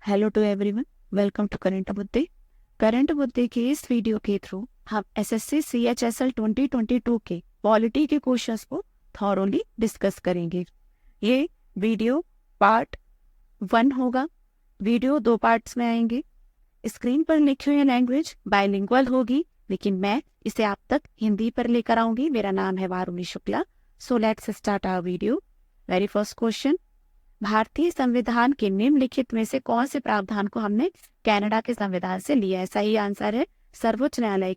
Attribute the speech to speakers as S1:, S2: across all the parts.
S1: Hello to everyone, welcome to Current Buddhi. Current Buddhi के इस video के थ्रू हम एसएससी CHSL 2022 के पॉलिटी के क्वेश्चंस को थॉरोली डिस्कस करेंगे। ये वीडियो पार्ट 1 होगा। वीडियो 2 पार्ट्स में आएंगे। स्क्रीन पर लिखी हुई लैंग्वेज बाइलिंगुअल होगी, लेकिन मैं इसे आप तक हिंदी पर लेकर आऊंगी। मेरा नाम है Varuni Shukla. So let's start our video. Very first question, भारतीय संविधान के निम्नलिखित में से कौन से प्रावधान को हमने कनाडा के संविधान से लिया है? सही आंसर है सर्वोच्च न्यायालय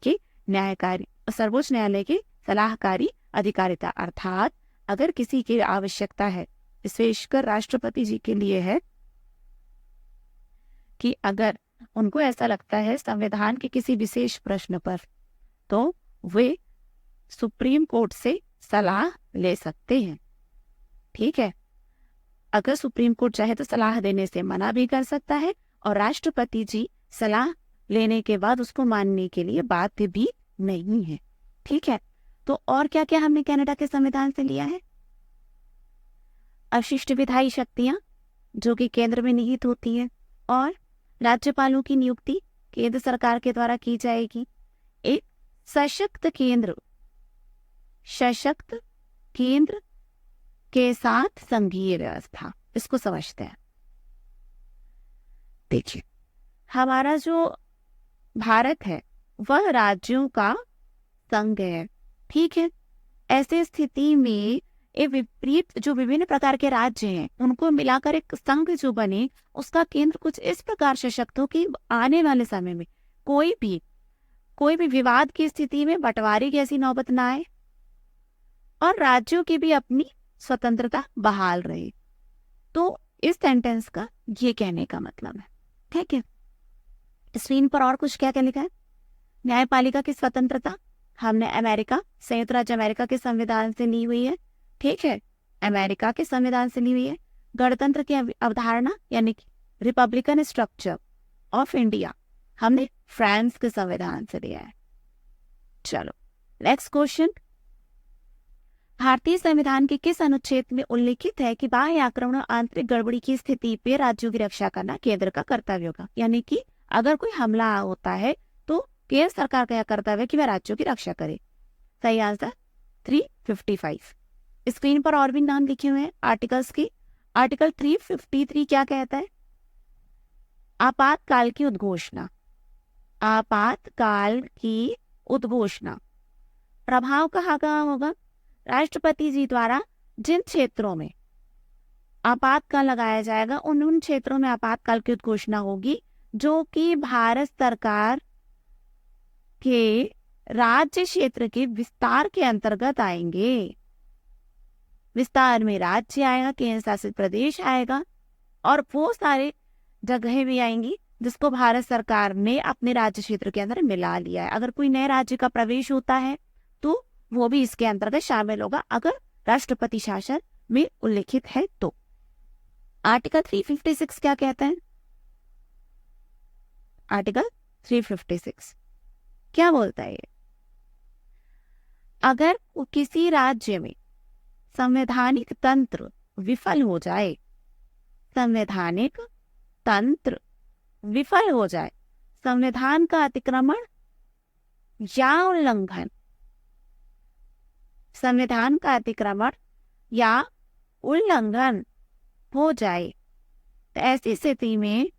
S1: की सलाहकारी अधिकारिता। अर्थात अगर किसी की आवश्यकता है, विशेषकर राष्ट्रपति जी के लिए है, कि अगर उनको ऐसा लगता है संविधान के किसी विशेष प्रश्न पर, तो वे सुप्रीम कोर्ट से सलाह ले सकते हैं। ठीक है, अगर सुप्रीम कोर्ट चाहे तो सलाह देने से मना भी कर सकता है, और राष्ट्रपति जी सलाह लेने के बाद उसको मानने के लिए बाध्य भी नहीं है। ठीक है, तो और क्या क्या हमने कनाडा के संविधान से लिया है? अशिष्ट विधायी शक्तियां जो कि केंद्र में निहित होती है, और राज्यपालों की नियुक्ति केंद्र सरकार के द्वारा की जाएगी। एक सशक्त केंद्र के साथ संघीय व्यवस्था, इसको समझते हैं। देखिए, हमारा जो भारत है वह राज्यों का संघ है। ठीक है, ऐसे स्थिति में ये विपरीत जो विभिन्न प्रकार के राज्य हैं उनको मिलाकर एक संघ जो बने, उसका केंद्र कुछ इस प्रकार सशक्त हो कि आने वाले समय में कोई भी विवाद की स्थिति में बंटवारे की ऐसी नौबत ना आए, और राज्यों की भी अपनी स्वतंत्रता बहाल रहे। तो इस सेंटेंस का ये कहने का मतलब है। ठीक है, स्क्रीन पर और कुछ क्या क्या लिखा है? न्यायपालिका की स्वतंत्रता हमने संयुक्त राज्य अमेरिका के संविधान से ली हुई है। ठीक है, अमेरिका के संविधान से ली हुई है। गणतंत्र की अवधारणा यानी कि रिपब्लिकन स्ट्रक्चर ऑफ इंडिया हमने फ्रांस के संविधान से लिया है। चलो नेक्स्ट क्वेश्चन, भारतीय संविधान के किस अनुच्छेद में उल्लिखित है कि बाह्य आक्रमण और आंतरिक गड़बड़ी की स्थिति पे राज्यों की रक्षा करना केंद्र का कर्तव्य होगा? यानी कि अगर कोई हमला होता है तो केंद्र सरकार का यह कर्तव्य है कि वह राज्यों की रक्षा करे। सही आंसर 355। स्क्रीन पर और भी नाम लिखे हुए हैं आर्टिकल्स की। आर्टिकल 353 क्या कहता है? आपातकाल की उद्घोषणा। प्रभाव कहाँ होगा? राष्ट्रपति जी द्वारा जिन क्षेत्रों में आपातकाल लगाया जाएगा उन क्षेत्रों में आपातकाल की उद्घोषणा होगी जो कि भारत सरकार के राज्य क्षेत्र के विस्तार के अंतर्गत आएंगे। विस्तार में राज्य आएगा, केंद्र शासित प्रदेश आएगा, और वो सारे जगहें भी आएंगी जिसको भारत सरकार ने अपने राज्य क्षेत्र के अंदर मिला लिया है। अगर कोई नए राज्य का प्रवेश होता है तो वो भी इसके अंतर्गत शामिल होगा, अगर राष्ट्रपति शासन में उल्लिखित है तो। आर्टिकल 356 क्या कहता है? आर्टिकल 356 क्या बोलता है ये? अगर किसी राज्य में संवैधानिक तंत्र विफल हो जाए, संविधान का अतिक्रमण या उल्लंघन हो जाए, तो ऐसी स्थिति में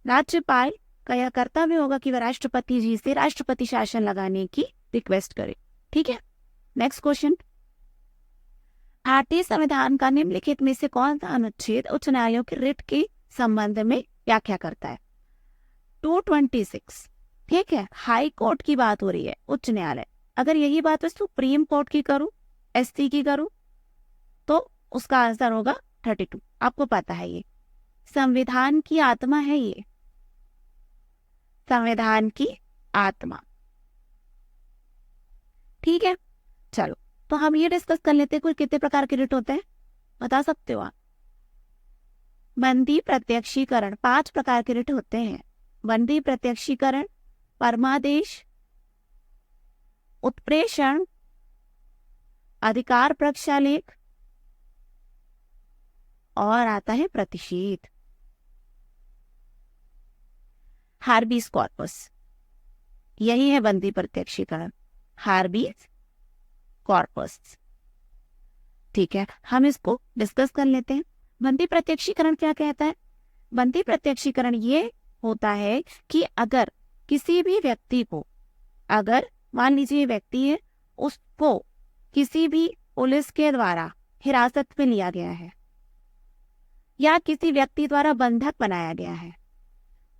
S1: राज्यपाल का यह कर्तव्य होगा कि वह राष्ट्रपति जी से राष्ट्रपति शासन लगाने की रिक्वेस्ट करे। ठीक है, नेक्स्ट क्वेश्चन, भारतीय संविधान का निम्नलिखित में से कौन सा अनुच्छेद उच्च न्यायालयों के रिट के संबंध में व्याख्या करता है? 226। ठीक है, हाई कोर्ट की बात हो रही है, उच्च न्यायालय। अगर यही बात मैं सुप्रीम कोर्ट की करूं, SC की करूं, तो उसका आंसर होगा 32। आपको पता है ये संविधान की आत्मा है, ये संविधान की आत्मा। ठीक है, चलो तो हम ये डिस्कस कर लेते हैं कुल कितने प्रकार के रिट होते हैं, बता सकते हो आप? बंदी प्रत्यक्षीकरण, 5 प्रकार के रिट होते हैं। बंदी प्रत्यक्षीकरण, परमादेश, उत्प्रेषण, अधिकार प्रक्षालेख, और आता है प्रतिषेध। हार्बिस कॉर्पस, यही है बंदी प्रत्यक्षीकरण, हार्बिस कॉर्पस। ठीक है, हम इसको डिस्कस कर लेते हैं। बंदी प्रत्यक्षीकरण क्या कहता है? बंदी प्रत्यक्षीकरण ये होता है कि अगर किसी भी व्यक्ति को, अगर मान लीजिए व्यक्ति है, उसको किसी भी पुलिस के द्वारा हिरासत में लिया गया है या किसी व्यक्ति द्वारा बंधक बनाया गया है,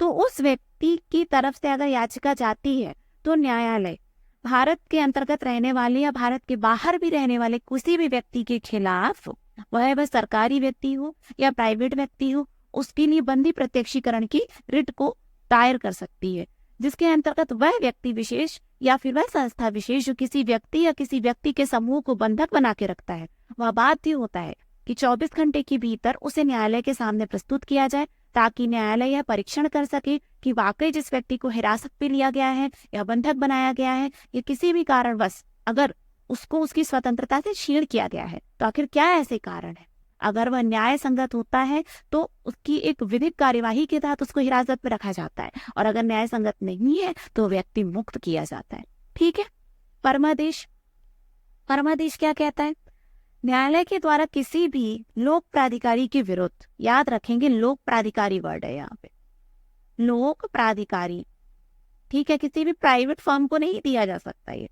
S1: तो उस व्यक्ति की तरफ से अगर याचिका जाती है तो न्यायालय भारत के अंतर्गत रहने वाले या भारत के बाहर भी रहने वाले किसी भी व्यक्ति के खिलाफ, वह सरकारी व्यक्ति हो या प्राइवेट व्यक्ति हो, उसके लिए बंदी प्रत्यक्षीकरण की रिट को दायर कर सकती है, जिसके अंतर्गत वह व्यक्ति विशेष या फिर वह संस्था विशेष जो किसी व्यक्ति या किसी व्यक्ति के समूह को बंधक बना के रखता है, वह बाध्य होता है कि 24 घंटे के भीतर उसे न्यायालय के सामने प्रस्तुत किया जाए, ताकि न्यायालय यह परीक्षण कर सके कि वाकई जिस व्यक्ति को हिरासत में लिया गया है या बंधक बनाया गया है या किसी भी कारणवश अगर उसको उसकी स्वतंत्रता से छीन किया गया है, तो आखिर क्या ऐसे कारण है। अगर वह न्याय संगत होता है तो उसकी एक विधिक कार्यवाही के तहत उसको हिरासत में रखा जाता है, और अगर न्याय संगत नहीं है तो व्यक्ति मुक्त किया जाता है। ठीक है। परमादेश, परमादेश क्या कहता है? न्यायालय के द्वारा किसी भी लोक प्राधिकारी के विरुद्ध, याद रखेंगे लोक प्राधिकारी वर्ड है यहाँ पे, लोक प्राधिकारी, ठीक है, किसी भी प्राइवेट फर्म को नहीं दिया जा सकता ये।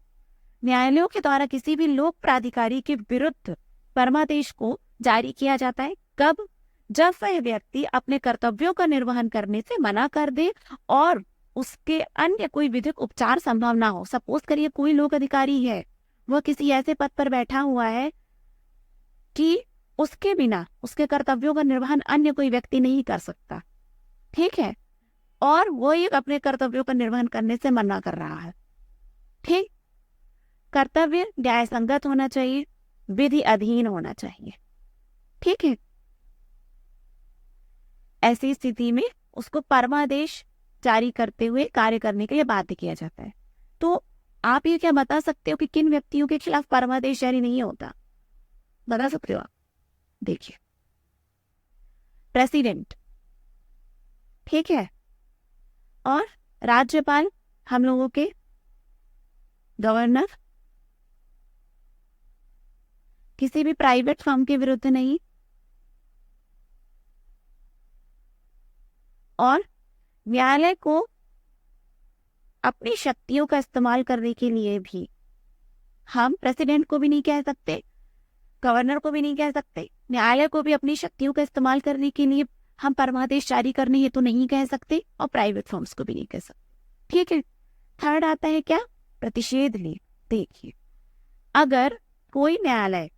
S1: न्यायालयों के द्वारा किसी भी लोक प्राधिकारी के विरुद्ध परमादेश को जारी किया जाता है। कब? जब वह व्यक्ति अपने कर्तव्यों का निर्वहन करने से मना कर दे और उसके अन्य कोई विधिक उपचार संभव ना हो। सपोज करिए कोई लोक अधिकारी है, वह किसी ऐसे पद पर बैठा हुआ है कि उसके बिना उसके कर्तव्यों का निर्वहन अन्य कोई व्यक्ति नहीं कर सकता, ठीक है, और वो एक अपने कर्तव्यों का निर्वहन करने से मना कर रहा है। ठीक, कर्तव्य न्याय संगत होना चाहिए, विधि अधीन होना चाहिए। ठीक है, ऐसी स्थिति में उसको परमादेश जारी करते हुए कार्य करने के लिए बाध्य किया जाता है। तो आप ये क्या बता सकते हो कि किन व्यक्तियों के खिलाफ परमादेश जारी नहीं होता? बता सकते हो आप? देखिए, प्रेसिडेंट, ठीक है, और राज्यपाल, हम लोगों के गवर्नर, किसी भी प्राइवेट फर्म के विरुद्ध नहीं, और न्यायालय को अपनी शक्तियों का इस्तेमाल करने के लिए भी हम प्रेसिडेंट को भी नहीं कह सकते, गवर्नर को भी नहीं कह सकते, न्यायालय को भी अपनी शक्तियों का इस्तेमाल करने के लिए हम परमादेश जारी करने हेतु नहीं कह सकते, और प्राइवेट फर्म्स को भी नहीं कह सकते। ठीक है। थर्ड आता है क्या? प्रतिषेध ले। देखिए, अगर कोई न्यायालय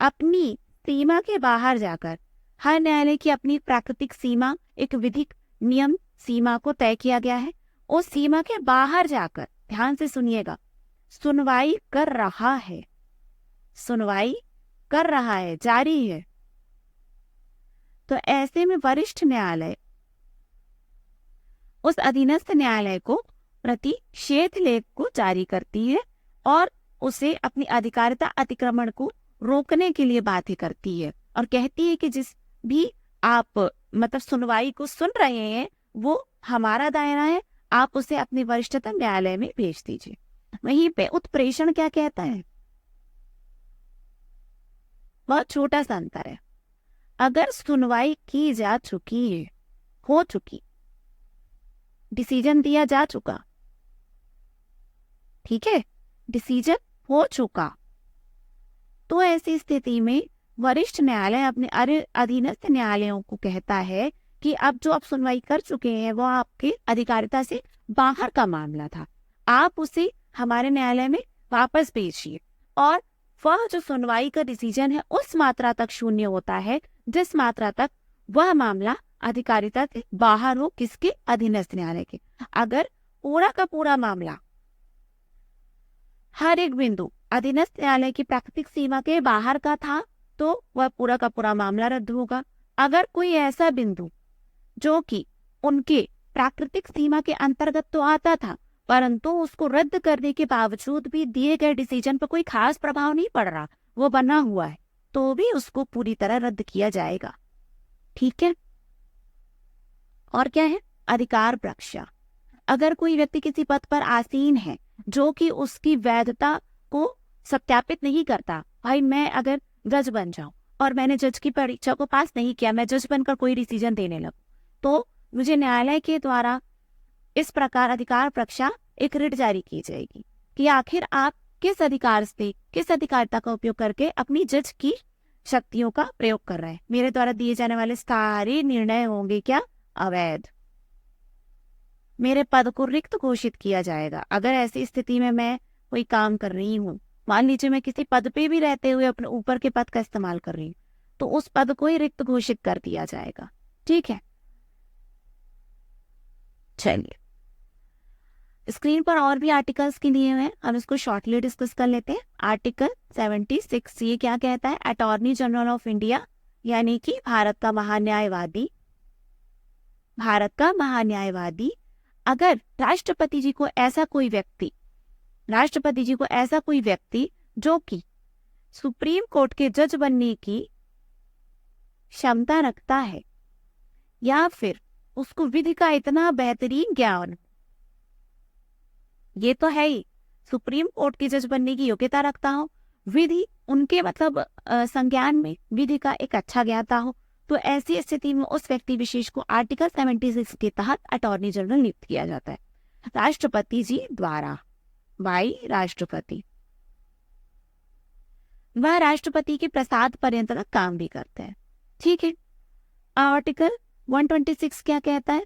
S1: अपनी सीमा के बाहर जाकर, हर न्यायालय की अपनी प्राकृतिक सीमा, एक विधिक नियम सीमा को तय किया गया है, उस सीमा के बाहर जाकर, ध्यान से सुनिएगा, सुनवाई कर रहा है, सुनवाई कर रहा है, जारी है, तो ऐसे में वरिष्ठ न्यायालय उस अधीनस्थ न्यायालय को प्रतिषेध लेख को जारी करती है और उसे अपनी अधिकारिता अतिक्रमण को रोकने के लिए बाध्य करती है, और कहती है कि जिस भी आप मतलब सुनवाई को सुन रहे हैं वो हमारा दायरा है, आप उसे अपने वरिष्ठतम न्यायालय में भेज दीजिए। वहीं पे उत्प्रेषण क्या कहता है? बहुत छोटा सा अंतर है। अगर सुनवाई की जा चुकी है, हो चुकी, डिसीजन दिया जा चुका, ठीक है, डिसीजन हो चुका, तो ऐसी स्थिति में वरिष्ठ न्यायालय अपने अधीनस्थ न्यायालयों को कहता है कि अब जो आप सुनवाई कर चुके हैं वो आपके अधिकारिता से बाहर का मामला था, आप उसे हमारे न्यायालय में वापस भेजिए, और वह जो सुनवाई का डिसीजन है उस मात्रा तक शून्य होता है जिस मात्रा तक वह मामला अधिकारिता से बाहर हो, किसके? अधीनस्थ न्यायालय के। अगर पूरा का पूरा मामला, हर एक बिंदु अधीनस्थ न्यायालय की प्राकृतिक सीमा के बाहर का था तो वह पूरा का पूरा मामला रद्द होगा। अगर कोई ऐसा बिंदु जो कि उनके प्राकृतिक सीमा के अंतर्गत तो आता था परंतु उसको रद्द करने के बावजूद भी दिए गए डिसीजन पर कोई खास प्रभाव नहीं पड़ रहा, वो बना हुआ है, तो भी उसको पूरी तरह रद्द किया जाएगा। ठीक है। और क्या है? अधिकार परीक्षा। अगर कोई व्यक्ति किसी पद पर आसीन है जो कि उसकी वैधता को सत्यापित नहीं करता, भाई मैं अगर जज बन जाऊं और मैंने जज की परीक्षा को पास नहीं किया, मैं जज बनकर कोई डिसीजन देने लगूं, तो मुझे न्यायालय के द्वारा इस प्रकार अधिकार परीक्षा एक रिट जारी की जाएगी कि आखिर आप किस अधिकार से, किस अधिकारिता का उपयोग करके अपनी जज की शक्तियों का प्रयोग कर रहे हैं। मेरे द्वारा दिए जाने वाले सारे निर्णय होंगे क्या? अवैध। मेरे पद को रिक्त घोषित किया जाएगा। अगर ऐसी स्थिति में मैं कोई काम कर रही हूँ, मान लीजिए मैं किसी पद पे भी रहते हुए अपने ऊपर के पद का इस्तेमाल कर रही हूँ, तो उस पद को ही रिक्त घोषित कर दिया जाएगा। ठीक है, चलिए स्क्रीन पर और भी आर्टिकल्स के लिए हुए हैं, हम इसको शॉर्टली डिस्कस कर लेते हैं। आर्टिकल 76 ये क्या कहता है? अटॉर्नी जनरल ऑफ इंडिया यानी कि भारत का महान्यायवादी, भारत का महान्यायवादी अगर राष्ट्रपति जी को ऐसा कोई व्यक्ति, राष्ट्रपति जी को ऐसा कोई व्यक्ति जो कि सुप्रीम कोर्ट के जज बनने की क्षमता रखता है या फिर उसको विधि का इतना बेहतरीन ज्ञान, ये तो है ही, सुप्रीम कोर्ट के जज बनने की योग्यता रखता हो, विधि उनके मतलब संज्ञान में विधि का एक अच्छा ज्ञाता हो, तो ऐसी स्थिति में उस व्यक्ति विशेष को आर्टिकल 76 के तहत अटॉर्नी जनरल नियुक्त किया जाता है राष्ट्रपति जी द्वारा। बाई राष्ट्रपति। वह राष्ट्रपति के प्रसाद पर्यंत तक काम भी करते हैं। ठीक है। आर्टिकल 126 क्या कहता है?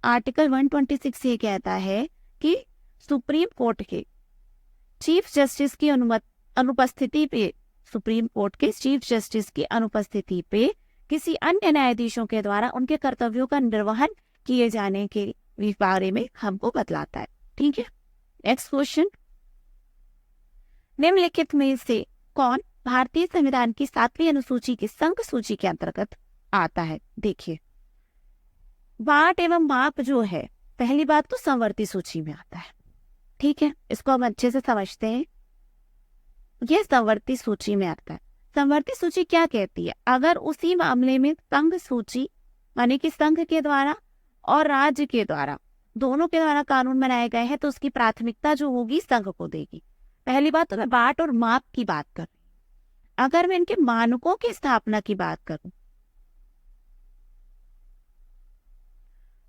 S1: आर्टिकल 126 ये कहता है कि सुप्रीम कोर्ट के चीफ जस्टिस की अनुपस्थिति पे, सुप्रीम कोर्ट के चीफ जस्टिस की अनुपस्थिति पे किसी अन्य न्यायाधीशों के द्वारा उनके कर्तव्यों का निर्वहन किए जाने के बारे में हमको बतलाता है। ठीक है। नेक्स्ट क्वेश्चन, निम्नलिखित में से कौन भारतीय संविधान की 7वीं अनुसूची की संघ सूची के अंतर्गत आता है? देखिए, बाट एवं माप जो है, पहली बात तो संवर्ती सूची में आता है। ठीक है, इसको हम अच्छे से समझते हैं। यह संवर्ती सूची में आता है। संवर्ती सूची क्या कहती है? अगर उसी मामले में संघ सूची माने कि संघ के द्वारा और राज्य के द्वारा, दोनों के द्वारा कानून बनाए गए हैं, तो उसकी प्राथमिकता जो होगी संघ को देगी। पहली बात तो मैं बाट और माप की बात कर रही हूं। अगर मैं इनके मानकों की स्थापना की बात करूं,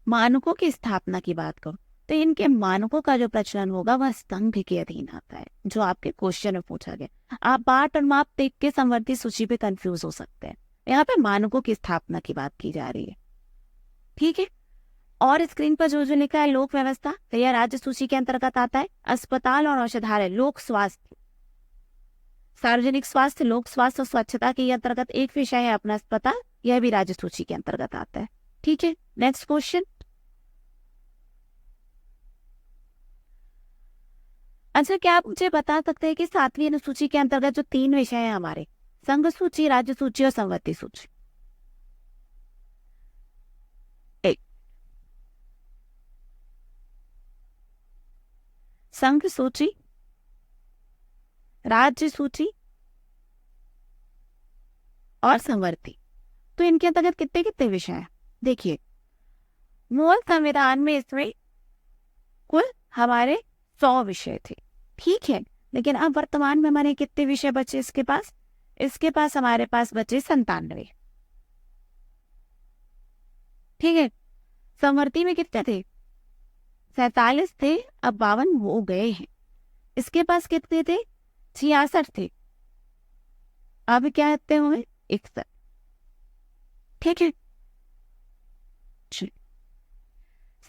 S1: मानकों की स्थापना की बात करूं, तो इनके मानकों का जो प्रचलन होगा वह संघ के अधीन आता है, जो आपके क्वेश्चन में पूछा गया। आप बाट और माप देख के संवर्ती सूची पे कंफ्यूज हो सकते हैं। यहाँ पे मानकों की स्थापना की बात की जा रही है। ठीक है। और स्क्रीन पर जो जो लिखा है, लोक व्यवस्था, तो यह राज्य सूची के अंतर्गत आता है। अस्पताल और औषधालय, लोक स्वास्थ्य, सार्वजनिक स्वास्थ्य, लोक स्वास्थ्य और स्वच्छता के अंतर्गत एक विषय है अपना अस्पताल, यह भी राज्य सूची के अंतर्गत आता है। ठीक है। नेक्स्ट क्वेश्चन, अच्छा क्या आप मुझे बता सकते हैं कि 7वीं अनुसूची के अंतर्गत जो 3 विषय हैं हमारे, संघ सूची, राज्य सूची और संवर्ती सूची, एक संघ सूची, राज्य सूची और संवर्ती, तो इनके अंतर्गत कितने कितने विषय हैं? देखिए, मूल संविधान में इसमें कुल हमारे 100 विषय थे। ठीक है, लेकिन अब वर्तमान में हमारे कितने विषय बचे इसके पास? इसके पास हमारे पास बचे 97। ठीक है। संवर्ती में कितने थे? 47 थे, अब 52 हो गए हैं। इसके पास कितने थे? 66 थे, अब क्या कितने हुए? 61। ठीक है।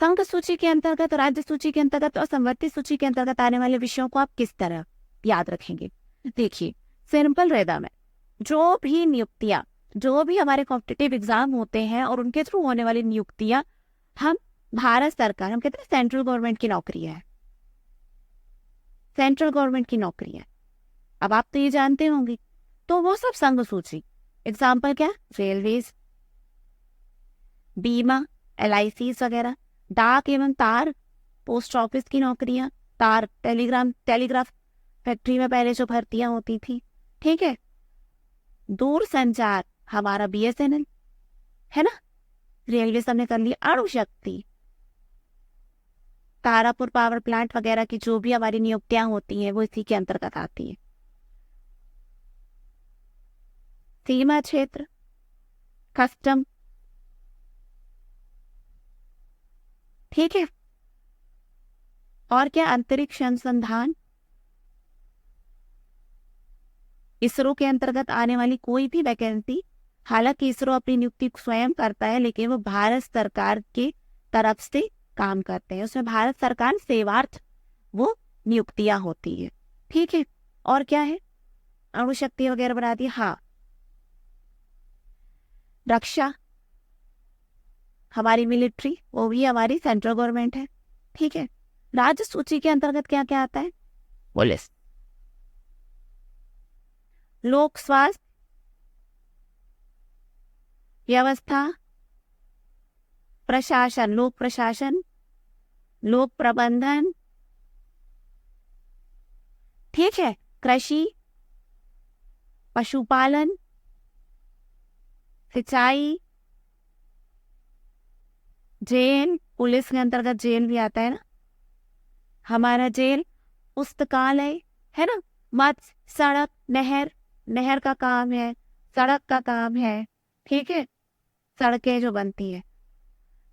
S1: संघ सूची के अंतर्गत, राज्य सूची के अंतर्गत और संवर्ती सूची के अंतर्गत आने वाले विषयों को आप किस तरह याद रखेंगे? देखिए, सिंपल रहता है, जो भी नियुक्तियां, जो भी हमारे कॉम्पिटिटिव एग्जाम होते हैं और उनके थ्रू होने वाली नियुक्तियां, हम भारत सरकार, हम कहते हैं सेंट्रल गवर्नमेंट की नौकरी है, सेंट्रल गवर्नमेंट की नौकरी है। अब आप तो ये जानते होंगे, तो वो सब संघ सूची। एग्जाम्पल क्या? रेलवेज, बीमा, LIC वगैरह, डाक एवं तार, पोस्ट ऑफिस की नौकरियां, तार, टेलीग्राफ फैक्ट्री में पहले जो भर्तियां होती थी। ठीक है। दूर संचार, हमारा BSNL, है ना, रेलवे सबने कर लिया। अणु शक्ति, तारापुर पावर प्लांट वगैरह की जो भी हमारी नियुक्तियां होती हैं वो इसी के अंतर्गत आती है। सीमा क्षेत्र, कस्टम, ठीक है। और क्या, अंतरिक्ष अनुसंधान, इसरो के अंतर्गत आने वाली कोई भी वैकेंसी, हालांकि इसरो अपनी नियुक्ति स्वयं करता है लेकिन वो भारत सरकार की तरफ से काम करते हैं, उसमें भारत सरकार सेवार्थ वो नियुक्तियां होती है, ठीक है। और क्या है, अणु शक्ति वगैरह बना दी। हाँ, रक्षा, हमारी मिलिट्री, वो भी हमारी सेंट्रल गवर्नमेंट है, ठीक है। राज्य सूची के अंतर्गत क्या क्या आता है, पुलिस, लोक स्वास्थ्य व्यवस्था, प्रशासन, लोक प्रशासन, लोक प्रबंधन, ठीक है, कृषि, पशुपालन, सिंचाई, जेल, पुलिस के अंतर्गत जेल भी आता है ना हमारा, जेल, पुस्तकालय, है ना, मत्स्य, सड़क, नहर, नहर का काम है, सड़क का काम है, ठीक है। सड़कें जो बनती है,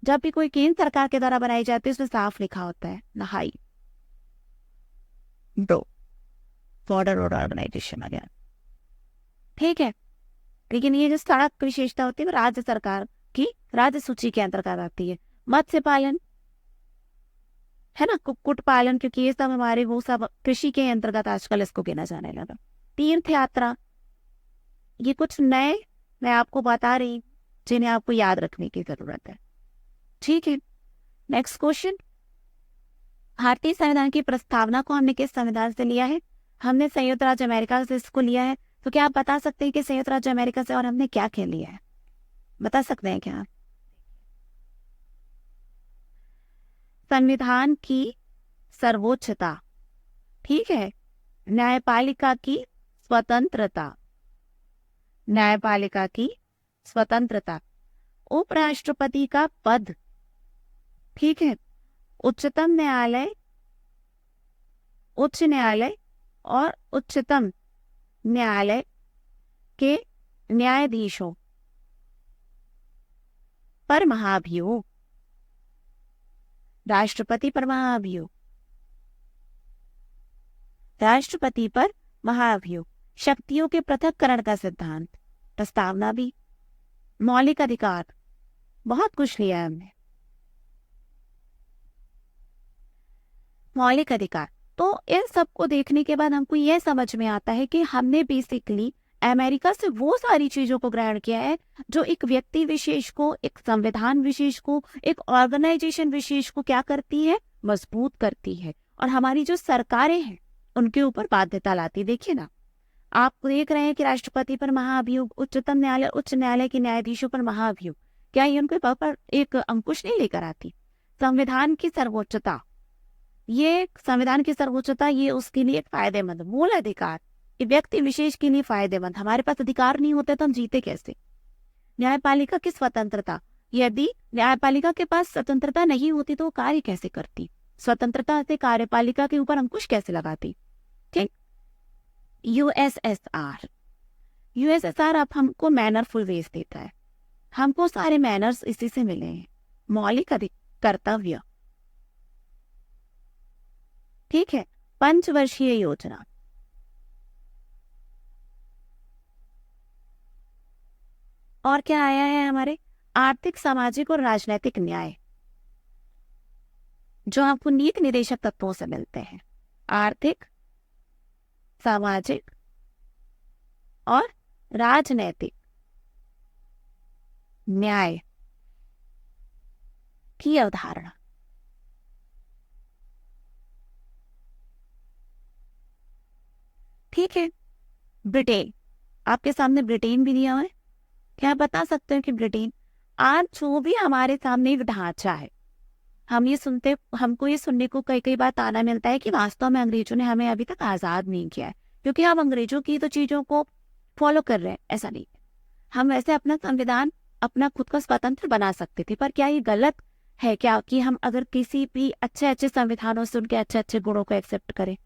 S1: जब भी कोई केंद्र सरकार के द्वारा बनाई जाती है उसमें साफ लिखा होता है नहाई, दो, बॉर्डर रोड ऑर्गेनाइजेशन वगैरह, ठीक है। लेकिन ये जो सड़क की विशेषता होती है वो राज्य सरकार की राज्य सूची के अंतर्गत आती है। मत्स्य पालन, है ना, कुक्कुट पालन, क्योंकि ये सब हमारे वो सब कृषि के अंतर्गत आजकल इसको गिना जाने लगा। तीर्थ यात्रा, ये कुछ नए मैं आपको बता रही जिन्हें आपको याद रखने की जरूरत है, ठीक है। नेक्स्ट क्वेश्चन, भारतीय संविधान की प्रस्तावना को हमने किस संविधान से लिया है, हमने संयुक्त राज्य अमेरिका से इसको लिया है। तो क्या आप बता सकते हैं कि संयुक्त राज्य अमेरिका से और हमने क्या क्या लिया है, बता सकते हैं क्या? संविधान की सर्वोच्चता, ठीक है, न्यायपालिका की स्वतंत्रता, न्यायपालिका की स्वतंत्रता, उपराष्ट्रपति का पद, ठीक है, उच्चतम न्यायालय, उच्च न्यायालय और उच्चतम न्यायालय के न्यायाधीशों पर महाभियोग, राष्ट्रपति पर महाभियोग, राष्ट्रपति पर महाभियोग, शक्तियों के पृथक्करण का सिद्धांत, प्रस्तावना भी, मौलिक अधिकार, बहुत कुछ लिया है हमने। मौलिक अधिकार, तो इन सबको देखने के बाद हमको यह समझ में आता है कि हमने बेसिकली अमेरिका से वो सारी चीजों को ग्रहण किया है जो एक व्यक्ति विशेष को, एक संविधान विशेष को, एक ऑर्गेनाइजेशन विशेष को क्या करती है, मजबूत करती है, और हमारी जो सरकारें हैं उनके ऊपर बाध्यता लाती। देखिए ना, आप देख रहे हैं कि राष्ट्रपति पर महाभियोग, उच्चतम न्यायालय, उच्च न्यायालय के न्यायाधीशों पर महाभियोग, क्या ये उनके पर एक अंकुश नहीं लेकर आती? संविधान की सर्वोच्चता, ये संविधान की सर्वोच्चता ये उसके लिए फायदेमंद, मूल अधिकार, ये व्यक्ति विशेष के लिए फायदेमंद। हमारे पास अधिकार नहीं होते तो हम जीते कैसे? न्यायपालिका की स्वतंत्रता, यदि न्यायपालिका के पास स्वतंत्रता नहीं होती तो कार्य कैसे करती? स्वतंत्रता से कार्यपालिका के ऊपर अंकुश कैसे लगाती? ठीक। यूएसएसआर, यूएसएसआर अब हमको मैनरफुल वेज देता है, हमको सारे मैनर्स इसी से मिले हैं। मौलिक कर्तव्य, ठीक है। पंचवर्षीय योजना, और क्या आया है हमारे? आर्थिक, सामाजिक और राजनीतिक न्याय, जो आपको नीति निर्देशक तत्वों से मिलते हैं। आर्थिक, सामाजिक और राजनैतिक न्याय की अवधारणा, ठीक है। ब्रिटेन, आपके सामने ब्रिटेन भी दिया हुआ है। क्या आप बता सकते हैं कि ब्रिटेन, आज जो भी हमारे सामने ढांचा है, हमको ये सुनने को कई बार ताना मिलता है कि वास्तव में अंग्रेजों ने हमें अभी तक आजाद नहीं किया है, क्योंकि हम अंग्रेजों की तो चीजों को फॉलो कर रहे हैं। ऐसा नहीं है, हम वैसे अपना संविधान अपना खुद का स्वतंत्र बना सकते थे। पर क्या ये गलत है क्या कि हम अगर किसी भी अच्छे अच्छे संविधानों से उनके अच्छे अच्छे गुणों को एक्सेप्ट करें?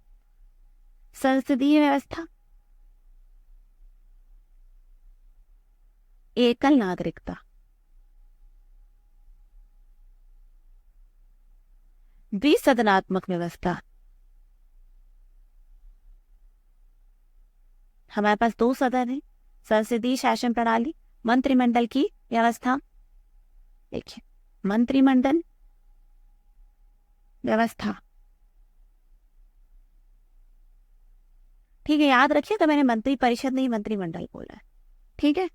S1: संसदीय व्यवस्था, एकल नागरिकता, द्विसदनात्मक व्यवस्था। हमारे पास 2 सदन है, संसदीय शासन प्रणाली, मंत्रिमंडल की व्यवस्था। देखिए, मंत्रिमंडल व्यवस्था, ठीक है, याद रखिएगा मैंने मंत्री परिषद नहीं मंत्रिमंडल बोला है, ठीक है।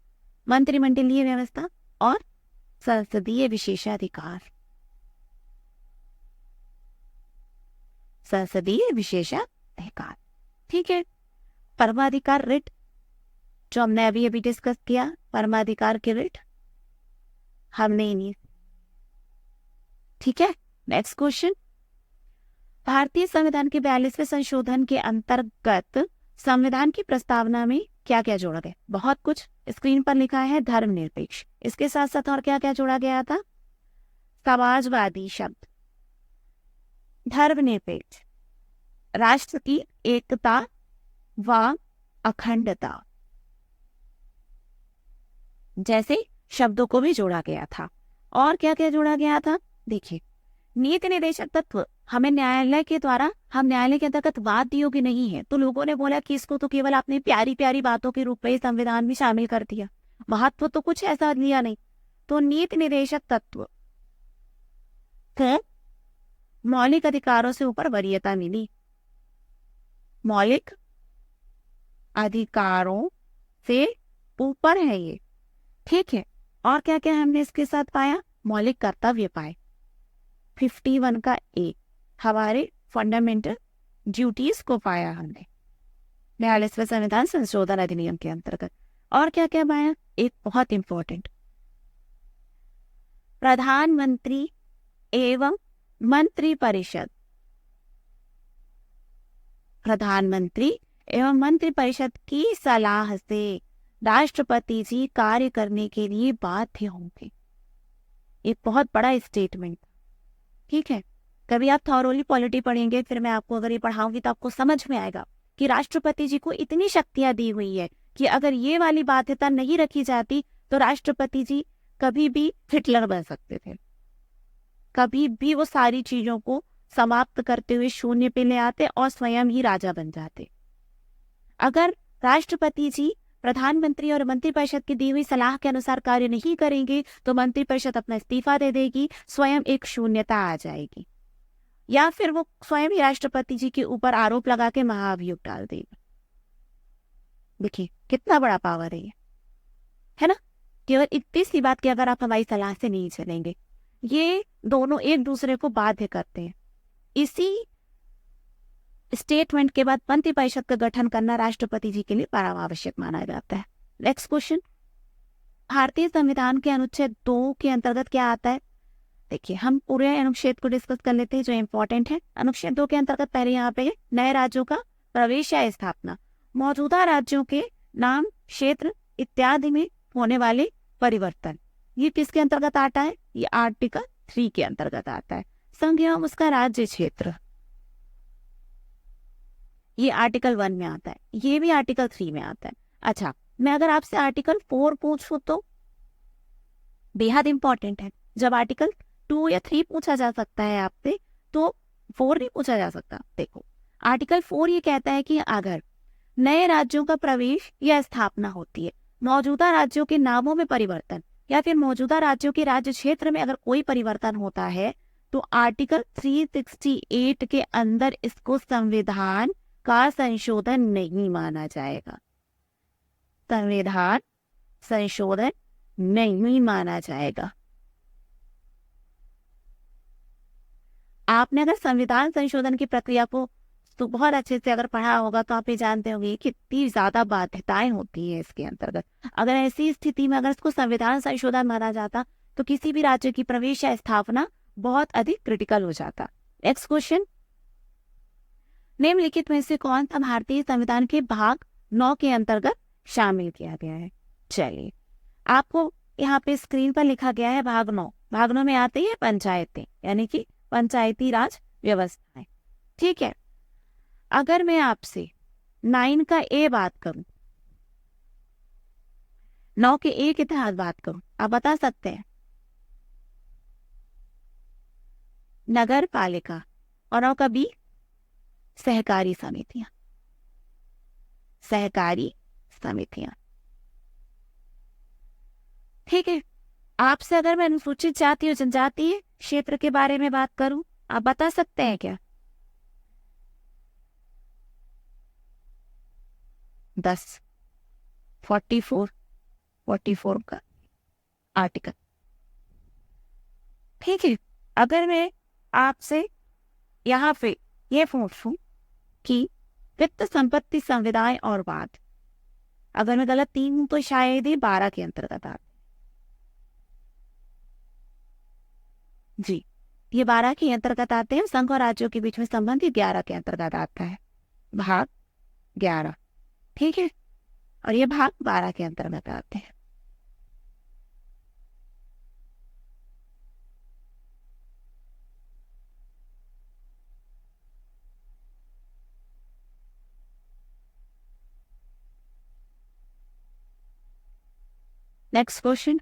S1: मंत्रिमंडलीय व्यवस्था और संसदीय विशेषाधिकार, संसदीय विशेषाधिकार, ठीक है। परमाधिकार रिट, जो हमने अभी अभी डिस्कस किया, परमाधिकार की रिट हमने ही नहीं, ठीक है। नेक्स्ट क्वेश्चन, भारतीय संविधान के 42वें संशोधन के अंतर्गत संविधान की प्रस्तावना में क्या क्या जोड़ा गया? बहुत कुछ स्क्रीन पर लिखा है। धर्मनिरपेक्ष, इसके साथ साथ और क्या क्या जोड़ा गया था? समाजवादी शब्द, धर्मनिरपेक्ष, राष्ट्र की एकता व अखंडता जैसे शब्दों को भी जोड़ा गया था। और क्या क्या जोड़ा गया था? देखिए, नीति निर्देशक तत्व हमें न्यायालय के द्वारा, हम न्यायालय के अंतर्गत वाद योग्य नहीं है, तो लोगों ने बोला कि इसको तो केवल आपने प्यारी प्यारी बातों के रूप में संविधान में शामिल कर दिया, महत्व तो कुछ ऐसा लिया नहीं। तो नीति निर्देशक तत्व को मौलिक अधिकारों से ऊपर वरीयता मिली, मौलिक अधिकारों से ऊपर है ये, ठीक है। और क्या क्या हमने इसके साथ पाया? मौलिक कर्तव्य पाए, 51 का ए, हमारे फंडामेंटल ड्यूटीज को पाया हमने 42वें संविधान संशोधन अधिनियम के अंतर्गत। और क्या क्या पाया? एक बहुत इंपॉर्टेंट, प्रधानमंत्री एवं मंत्रिपरिषद, प्रधानमंत्री एवं मंत्रिपरिषद की सलाह से राष्ट्रपति जी कार्य करने के लिए बाध्य होंगे। एक बहुत बड़ा स्टेटमेंट, ठीक है। कभी आप थॉरोली पॉलिटी पढ़ेंगे, फिर मैं आपको अगर ये पढ़ाऊंगी तो आपको समझ में आएगा कि राष्ट्रपति जी को इतनी शक्तियां दी हुई है कि अगर ये वाली बाध्यता नहीं रखी जाती तो राष्ट्रपति जी कभी भी हिटलर बन सकते थे, कभी भी वो सारी चीजों को समाप्त करते हुए शून्य पे ले आते और स्वयं ही राजा बन जाते। अगर राष्ट्रपति जी प्रधानमंत्री और मंत्रिपरिषद की दी हुई सलाह के अनुसार कार्य नहीं करेंगे तो मंत्रिपरिषद अपना इस्तीफा दे देगी, स्वयं एक शून्यता आ जाएगी, या फिर वो स्वयं ही राष्ट्रपति जी के ऊपर आरोप लगा के महाभियोग डाल देगा। देखिए कितना बड़ा पावर है ना। केवल इतनी सी बात कि अगर आप हमारी सलाह से नहीं चलेंगे, ये दोनों एक दूसरे को बाध्य करते हैं। इसी स्टेटमेंट के बाद मंत्रिपरिषद का गठन करना राष्ट्रपति जी के लिए परम आवश्यक माना जाता है। नेक्स्ट क्वेश्चन, भारतीय संविधान के अनुच्छेद 2 के अंतर्गत क्या आता है? देखिए, हम पूरे अनुच्छेद को डिस्कस कर लेते हैं जो इंपॉर्टेंट है। अनुच्छेद 2 के अंतर्गत पहले यहाँ पे नए राज्यों का प्रवेश या स्थापना, मौजूदा राज्यों के नाम, क्षेत्र इत्यादि में होने वाले परिवर्तन, ये किसके अंतर्गत आता है? ये आर्टिकल 3 के अंतर्गत आता है। संघ एवं उसका राज्य क्षेत्र, ये आर्टिकल 1 में आता है, ये भी आर्टिकल 3 में आता है। अच्छा, मैं अगर आपसे आर्टिकल 4 पूछूं तो बेहद इंपॉर्टेंट है। जब आर्टिकल 2 या 3 पूछा जा सकता है आपसे तो 4 नहीं पूछा जा सकता। देखो, आर्टिकल 4 ये कहता है कि अगर नए राज्यों का प्रवेश या स्थापना होती है, मौजूदा राज्यों के नामों में परिवर्तन या फिर मौजूदा राज्यों के राज्य क्षेत्र में अगर कोई परिवर्तन होता है तो आर्टिकल 368 के अंदर इसको संविधान का संशोधन नहीं माना जाएगा, संविधान संशोधन नहीं माना जाएगा। आपने अगर संविधान संशोधन की प्रक्रिया को तो बहुत अच्छे से अगर पढ़ा होगा तो आप ये जानते होंगे कि कितनी ज्यादा बाध्यताएं होती है इसके अंतर्गत। अगर ऐसी स्थिति में अगर इसको संविधान संशोधन माना जाता तो किसी भी राज्य की प्रवेश या स्थापना बहुत अधिक क्रिटिकल हो जाता। नेक्स्ट क्वेश्चन, निम्नलिखित में से कौन सा भारतीय संविधान के भाग 9 के अंतर्गत शामिल किया गया है? चलिए, आपको यहाँ पे स्क्रीन पर लिखा गया है भाग 9। भाग 9 में आती है पंचायतें, यानी कि पंचायती राज व्यवस्थाएं। ठीक है, अगर मैं आपसे 9 का ए बात करूं, 9 के ए के तहत बात करूं, आप बता सकते हैं? नगर पालिका। और 9 का बी, सहकारी समितियां। सहकारी समितियां। ठीक है, आपसे अगर मैं अनुसूचित जाति और जनजाति क्षेत्र के बारे में बात करूं, आप बता सकते हैं क्या? 10, 44 का आर्टिकल। ठीक है, अगर मैं आपसे यहाँ पे ये पूछूं कि वित्त संपत्ति संविदाएं और वाद, अगर मैं गलत 3 हूं तो शायद ही 12 के अंतर्गत आते। जी, ये 12 के अंतर्गत आते हैं। संघ और राज्यों के बीच में संबंध 11 के अंतर्गत आता है, भाग 11। ठीक है, और ये भाग 12 के अंतर्गत आते हैं। नेक्स्ट क्वेश्चन,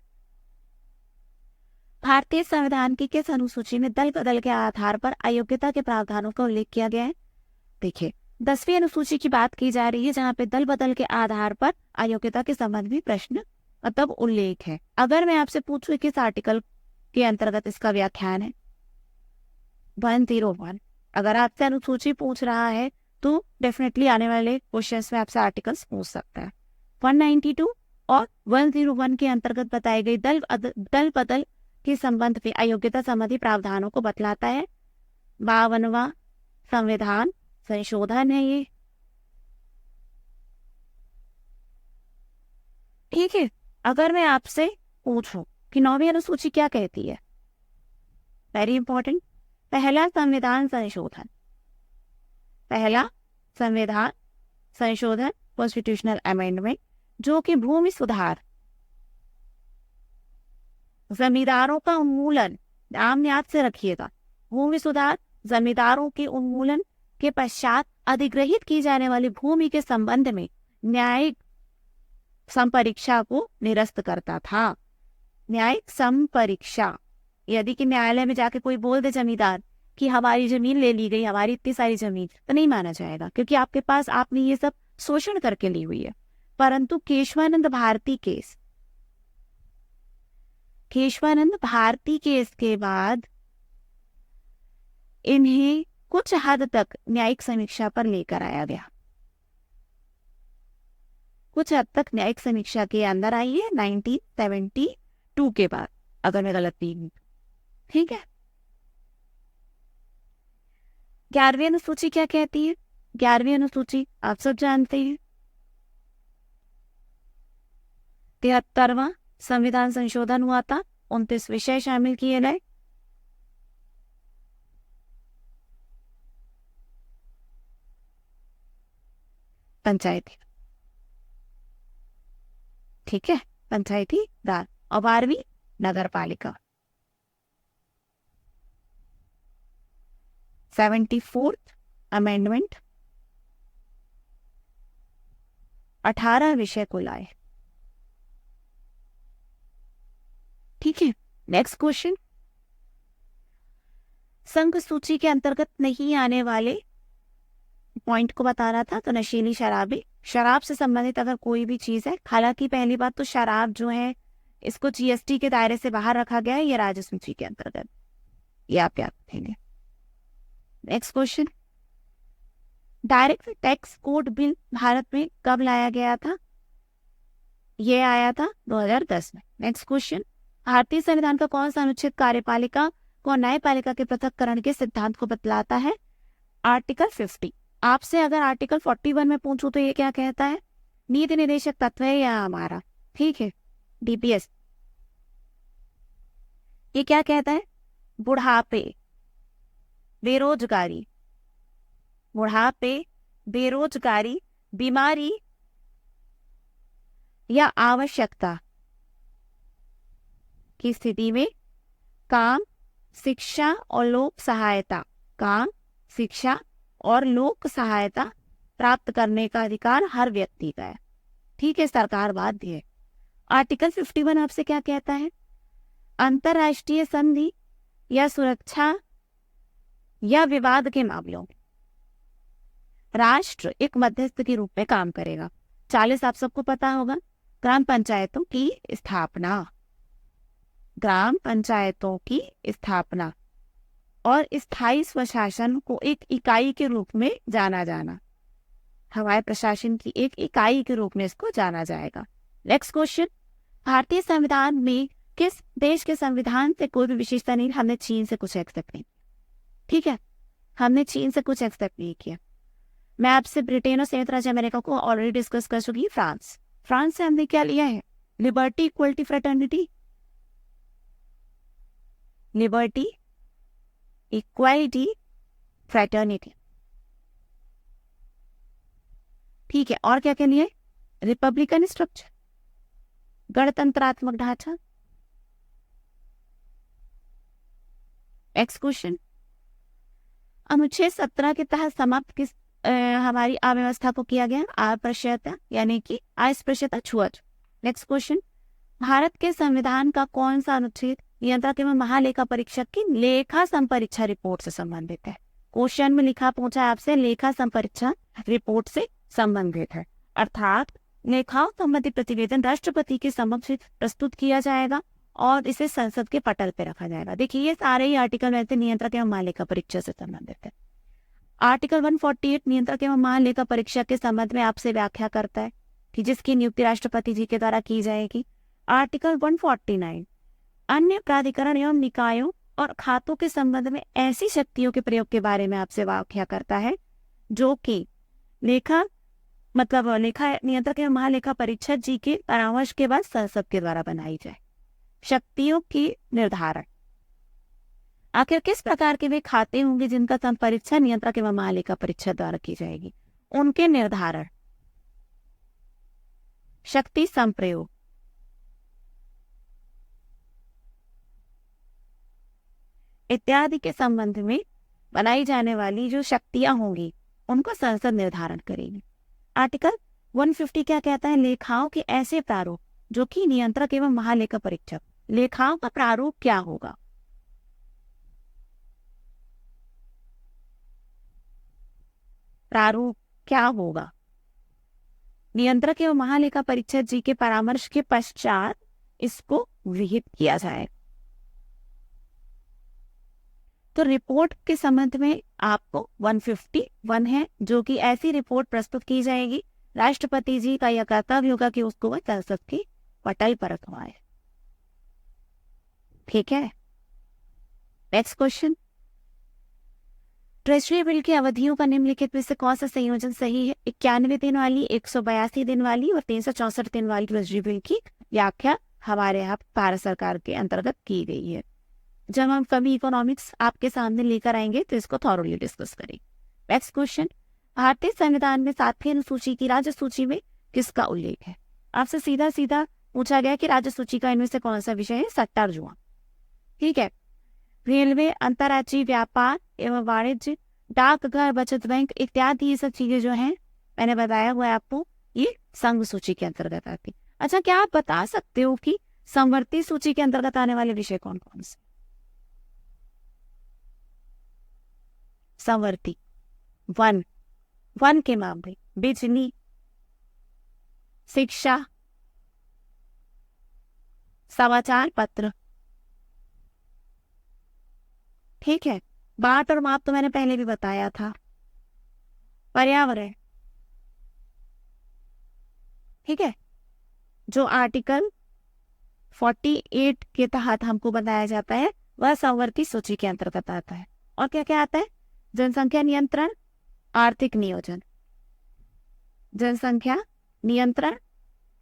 S1: भारतीय संविधान की किस अनुसूची में दल बदल के आधार पर अयोग्यता के प्रावधानों का उल्लेख किया गया है? देखिए, 10वीं अनुसूची की बात की जा रही है, जहां पे दल बदल के आधार पर अयोग्यता के संबंध में प्रश्न मतलब उल्लेख है। अगर मैं आपसे पूछूं किस आर्टिकल के अंतर्गत इसका व्याख्यान है? 101। अगर आपसे अनुसूची पूछ रहा है तो डेफिनेटली आने वाले क्वेश्चंस में आपसे आर्टिकल्स पूछ सकता है। 192 और 101 के अंतर्गत बताई गई दल बदल के संबंध में अयोग्यता संबंधी प्रावधानों को बतलाता है। 52वां संविधान संशोधन है ये। ठीक है, अगर मैं आपसे पूछूं कि 9वीं अनुसूची क्या कहती है, वेरी इंपॉर्टेंट, पहला संविधान संशोधन, पहला संविधान संशोधन कॉन्स्टिट्यूशनल अमेंडमेंट, जो कि भूमि सुधार, जमींदारों का उन्मूलन, नाम याद से रखिएगा, भूमि सुधार, जमींदारों के उन्मूलन के पश्चात अधिग्रहित की जाने वाली भूमि के संबंध में न्यायिक संपरीक्षा को निरस्त करता था। न्यायिक संपरीक्षा, यदि कि न्यायालय में जाके कोई बोल दे जमींदार कि हमारी जमीन ले ली गई, हमारी इतनी सारी जमीन, तो नहीं माना जाएगा, क्योंकि आपके पास आपने ये सब शोषण करके ली हुई है। परंतु केशवानंद भारती केस के बाद इन्हें कुछ हद तक न्यायिक समीक्षा पर लेकर आया गया, कुछ हद तक न्यायिक समीक्षा के अंदर आई है 1972 के बाद, अगर मैं गलत नहीं हूं। ठीक है, 11वीं अनुसूची क्या कहती है? 11वीं अनुसूची आप सब जानते हैं, 73वां संविधान संशोधन हुआ था, 29 विषय शामिल किए गए। पंचायती, ठीक है, पंचायती राज। और 12वीं नगर पालिका। 74th अमेंडमेंट 18 विषय को लाए। ठीक है, नेक्स्ट क्वेश्चन, संघ सूची के अंतर्गत नहीं आने वाले पॉइंट को बताना था। तो नशीली शराबी, शराब से संबंधित अगर कोई भी चीज है, हालांकि पहली बात तो शराब जो है इसको जीएसटी के दायरे से बाहर रखा गया है, ये राज्य सूची के अंतर्गत, ये आप याद रखेंगे। Next question, direct tax code bill Bharat में कब लाया गया था? ये आया था 2010 में। नेक्स्ट क्वेश्चन, भारतीय संविधान का कौन सा अनुच्छेद कार्यपालिका को न्यायपालिका के पृथक्करण के सिद्धांत को बतलाता है? आर्टिकल 50। आपसे अगर आर्टिकल 41 में पूछूं तो ये क्या कहता है? नीति निर्देशक तत्व है या हमारा, ठीक है, डीपीएस। ये क्या कहता है? बुढ़ापे, बेरोजगारी, बेरोजगारी, बीमारी या आवश्यकता की स्थिति में काम, शिक्षा और लोक सहायता, काम, शिक्षा और लोक सहायता प्राप्त करने का अधिकार हर व्यक्ति का है। ठीक है, सरकार बाध्य है। आर्टिकल 51 आपसे क्या कहता है? अंतरराष्ट्रीय संधि या सुरक्षा या विवाद के मामलों में राष्ट्र एक मध्यस्थ के रूप में काम करेगा। 40 आप सबको पता होगा, ग्राम पंचायतों की स्थापना, ग्राम पंचायतों की स्थापना और स्थायी स्वशासन को एक इकाई के रूप में जाना जाना, हमारे प्रशासन की एक इकाई के रूप में इसको जाना जाएगा। नेक्स्ट क्वेश्चन, भारतीय संविधान में किस देश के संविधान से कोई भी विशेषता नहीं? हमने चीन से कुछ एक्सेप्ट नहीं किया। ठीक है, हमने चीन से कुछ एक्सेप्ट नहीं किया। मैं आपसे ब्रिटेन और संयुक्त राज्य अमेरिका को ऑलरेडी डिस्कस कर चुकी। फ्रांस, फ्रांस से हमने क्या लिया है? Liberty, equality, fraternity, liberty, equality, fraternity. ठीक है, और क्या क्या लिए? रिपब्लिकन स्ट्रक्चर, गणतंत्रात्मक ढांचा। नेक्स्ट क्वेश्चन, अनुच्छेद 17 के तहत समाप्त किस हमारी अव्यवस्था को किया गया? अस्पृश्यता, यानी कि अस्पृश्यता, छुआछूत। नेक्स्ट क्वेश्चन, भारत के संविधान का कौन सा अनुच्छेद नियंत्रक एवं महालेखा परीक्षक की लेखा संपरीक्षा रिपोर्ट से संबंधित है? क्वेश्चन में लिखा पूछा है आपसे, लेखा संपरीक्षा रिपोर्ट से संबंधित है, अर्थात लेखाओं संबंधी प्रतिवेदन राष्ट्रपति के समक्ष प्रस्तुत किया जाएगा और इसे संसद के पटल पे रखा जाएगा। देखिए, ये सारे ही आर्टिकल वैसे नियंत्रक एवं महालेखा परीक्षा से संबंधित है। आर्टिकल 148 नियंत्रक एवं महालेखा परीक्षा के संबंध में आपसे व्याख्या करता है कि जिसकी नियुक्ति राष्ट्रपति जी के द्वारा की जाएगी। आर्टिकल 149 अन्य प्राधिकरण एवं निकायों और खातों के संबंध में ऐसी शक्तियों के प्रयोग के बारे में आपसे व्याख्या करता है जो कि लेखा नियंत्रक एवं महालेखा परीक्षक जी के परामर्श के बाद संसद के द्वारा बनाई जाए। शक्तियों की निर्धारण, आखिर किस प्रकार के वे खाते होंगे जिनका संपरीक्षा नियंत्रक एवं महालेखा परीक्षक द्वारा की जाएगी? उनके निर्धारण, शक्ति संप्रयोग, इत्यादि के संबंध में बनाई जाने वाली जो शक्तियां होंगी उनको संसद निर्धारण करेगी। आर्टिकल 150 क्या कहता है? लेखाओं के ऐसे प्रारूप जो कि नियंत्रक एवं महालेखा परीक्षक, लेखाओं का प्रारूप क्या होगा? प्रारूप क्या होगा? नियंत्रक एवं महालेखा परीक्षक जी के परामर्श के पश्चात इसको विहित किया जाएगा। तो रिपोर्ट के संबंध में आपको 151 है, जो कि ऐसी रिपोर्ट प्रस्तुत की जाएगी, राष्ट्रपति जी का यह कर्तव्य होगा कि उसको वह संसद की पटल पर रखवाए। ठीक है, नेक्स्ट क्वेश्चन, ट्रेजरी बिल की अवधियों का निम्नलिखित में से कौन सा संयोजन सही है? 91 दिन वाली, 182 दिन वाली और 364 दिन वाली ट्रेजरी बिल की व्याख्या हमारे यहाँ भारत सरकार के अंतर्गत की गई है। जब हम कभी इकोनॉमिक्स आपके सामने लेकर आएंगे तो इसको थॉरोली डिस्कस करेंगे। नेक्स्ट क्वेश्चन, भारतीय संविधान में 7वीं अनुसूची की राज्य सूची में किसका उल्लेख है? आपसे सीधा सीधा पूछा गया कि राज्य सूची का इनमें से कौन सा विषय है? सट्टा जुआ। ठीक है, रेलवे, अंतर्राज्यीय व्यापार एवं वाणिज्य, डाकघर, बचत बैंक इत्यादि ये सब चीजें जो हैं मैंने बताया हुआ है आपको, ये संघ सूची के अंतर्गत आती। अच्छा, क्या आप बता सकते हो कि समवर्ती सूची के अंतर्गत आने वाले विषय कौन कौन से? समवर्ती, वन के मामले, बिजली, शिक्षा, समाचार पत्र। ठीक है, बाट और माप तो मैंने पहले भी बताया था। पर्यावरण, ठीक है, जो आर्टिकल 48 के तहत हमको बताया जाता है वह समवर्ती सूची के अंतर्गत आता है। और क्या क्या आता है? जनसंख्या नियंत्रण, आर्थिक नियोजन, जनसंख्या नियंत्रण,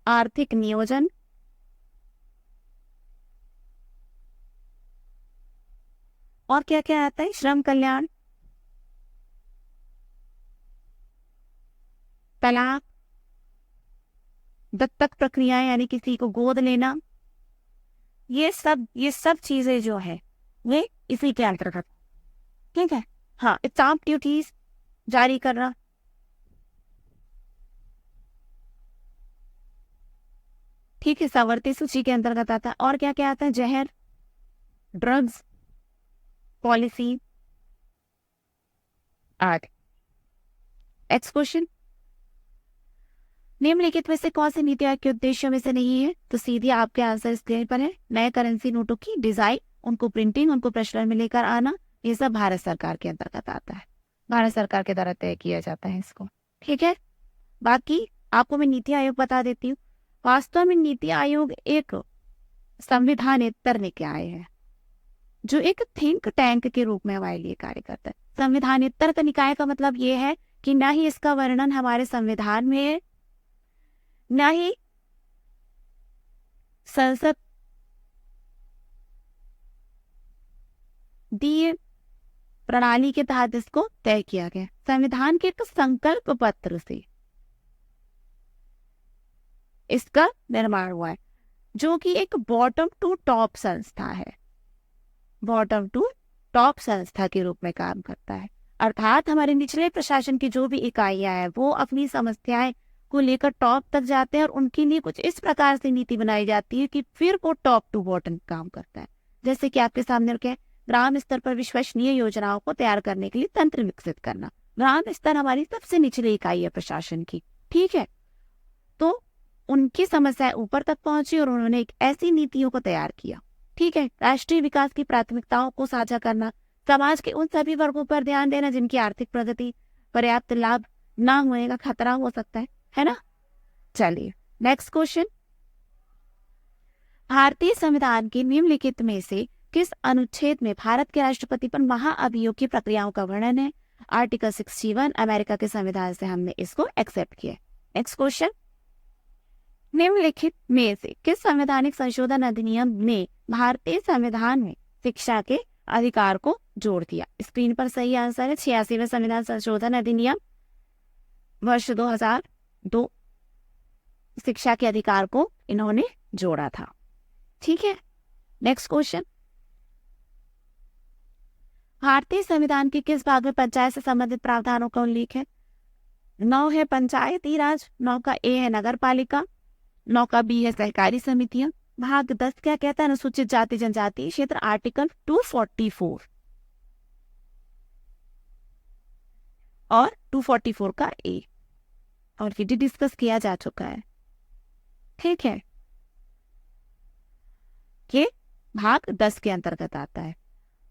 S1: आर्थिक नियोजन, और क्या क्या आता है? श्रम कल्याण, तलाक, दत्तक प्रक्रियाएं यानी किसी को गोद लेना, ये सब चीजें जो है ये इसी के अंतर्गत, ठीक है। हाँ, स्टाम्प ड्यूटीज जारी करना, ठीक है, सवर्ती सूची के अंतर्गत आता है। और क्या क्या आता है? जहर, ड्रग्स पॉलिसी आदि। नेक्स्ट क्वेश्चन, निम्नलिखित में से कौन सी नीति आयोग के उद्देश्यों में से नहीं है? तो सीधे आपके आंसर स्क्रीन पर है। नए करेंसी नोटों की डिजाइन, उनको प्रिंटिंग, उनको प्रचलन में लेकर आना, ये सब भारत सरकार के अंतर्गत आता है, भारत सरकार के द्वारा तय किया जाता है इसको, ठीक है। बाकी आपको मैं नीति आयोग बता देती हूँ। वास्तव में नीति आयोग एक संविधानेतर लेके आए हैं, जो एक थिंक टैंक के रूप में हमारे लिए कार्य करता है। संविधानेतर का निकाय का मतलब ये है कि ना ही इसका वर्णन हमारे संविधान में है, ना ही संसद दी प्रणाली के तहत इसको तय किया गया। संविधान के एक संकल्प पत्र से इसका निर्माण हुआ है, जो कि एक बॉटम टू टॉप संस्था है, बॉटम टू टॉप संस्था के रूप में काम करता है। अर्थात हमारे निचले प्रशासन की जो भी इकाइयां हैं वो अपनी समस्याएं को लेकर टॉप तक जाते हैं और उनके लिए कुछ इस प्रकार से नीति बनाई जाती है कि फिर वो टॉप टू बॉटम काम करता है। जैसे कि आपके सामने रखे, ग्राम स्तर पर विश्वसनीय योजनाओं को तैयार करने के लिए तंत्र विकसित करना। ग्राम स्तर हमारी सबसे निचली इकाई है प्रशासन की, ठीक है। तो उनकी समस्याएं ऊपर तक पहुंची और उन्होंने एक ऐसी नीतियों को तैयार किया, ठीक है। राष्ट्रीय विकास की प्राथमिकताओं को साझा करना, समाज के उन सभी वर्गों पर ध्यान देना जिनकी आर्थिक प्रगति पर्याप्त लाभ ना होने का खतरा हो सकता है ना। चलिए नेक्स्ट क्वेश्चन, भारतीय संविधान के निम्नलिखित में से किस अनुच्छेद में भारत के राष्ट्रपति पर महाअभियोग की प्रक्रियाओं का वर्णन है? आर्टिकल 61 अमेरिका के संविधान से हमने इसको एक्सेप्ट किया। नेक्स्ट क्वेश्चन, निम्नलिखित में से किस संवैधानिक संशोधन अधिनियम ने भारतीय संविधान में शिक्षा के अधिकार को जोड़ दिया? स्क्रीन पर सही आंसर है 86वें संविधान संशोधन अधिनियम वर्ष 2002 शिक्षा के अधिकार को इन्होंने जोड़ा था, ठीक है। नेक्स्ट क्वेश्चन, भारतीय संविधान के किस भाग में पंचायत से संबंधित प्रावधानों का उल्लेख है? 9 है पंचायती राज, 9 का ए है नगर पालिका, 9 का बी है सहकारी समितियां। भाग 10 क्या कहता है? अनुसूचित जाति जनजाति क्षेत्र, आर्टिकल 244 और 244 का ए और ये डिस्कस किया जा चुका है, ठीक है। ये भाग 10 के अंतर्गत आता है।